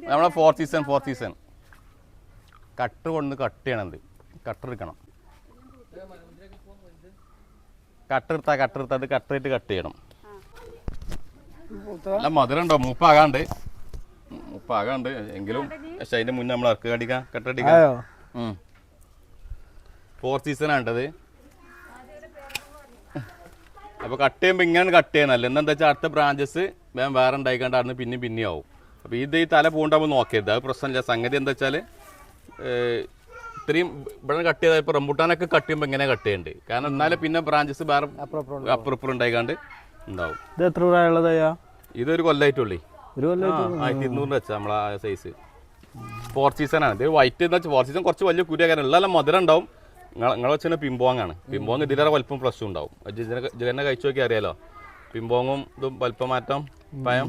നമ്മളെ four season cutter കൊണ്ട് cut ചെയ്യണത്. കട്ടർ എടുക്കണം. കട്ടർ എടുത്താൽ അത് കട്ടറിട്ട് കട്ട് ചെയ്യണം. അല്ല മധുരം ഉണ്ടോ? മൂപ്പാകാണ്ട് എങ്കിലും പക്ഷെ അതിന്റെ മുന്നേ നമ്മൾ ഇറക്കുക അടിക്കാം. കട്ടടിക്കാം. 4 സീസൺ ആണ്ടത്. അപ്പൊ കട്ട് ചെയ്യുമ്പോ ഇങ്ങനെ കട്ട് ചെയ്യണല്ലോ. എന്താ വെച്ചാൽ അടുത്ത ബ്രാഞ്ചസ് വേറെ ഉണ്ടായിക്കാണ്ട് അവിടുന്ന് പിന്നെ ആവും. അപ്പൊ ഇത് ഈ തല പൂണ്ടാകുമ്പോൾ നോക്കരുത്. അത് പ്രശ്നമില്ല. സംഗതി എന്താ വെച്ചാല് ഇത്രയും ഇവിടെ കട്ട് ചെയ്താൽ ഇപ്പൊ റംബൂട്ടാനൊക്കെ കട്ട് ചെയ്യുമ്പോൾ ഇങ്ങനെ കട്ട് ചെയ്യണ്ട്. കാരണം എന്നാലും പിന്നെ ബ്രാഞ്ചസ് വേറെ അപ്പുറം ഉണ്ടായിക്കാണ്ട് ഉണ്ടാവും. ഇതൊരു കൊല്ലായിട്ടുള്ളേ. 1200 വെച്ചാൽ നമ്മളെ സൈസ് 4 സീസൺ ആണ്. ഇത് വൈറ്റ് എന്ന് വെച്ചാൽ 4 സീസൺ കുറച്ച് വലിയ കുരിയാകാരം ഉള്ള മധുരം ഉണ്ടാവും. നിങ്ങളെ വെച്ചാൽ പിമ്പോങ്ങാണ്. പിമ്പോങ് ഇതിലേറെ വലിപ്പം പ്ലസ് ഉണ്ടാവും. ഇതിനെ കഴിച്ചു നോക്കി അറിയാലോ. പിമ്പോങ്ങും ഇതും വലിപ്പം മാറ്റം പയം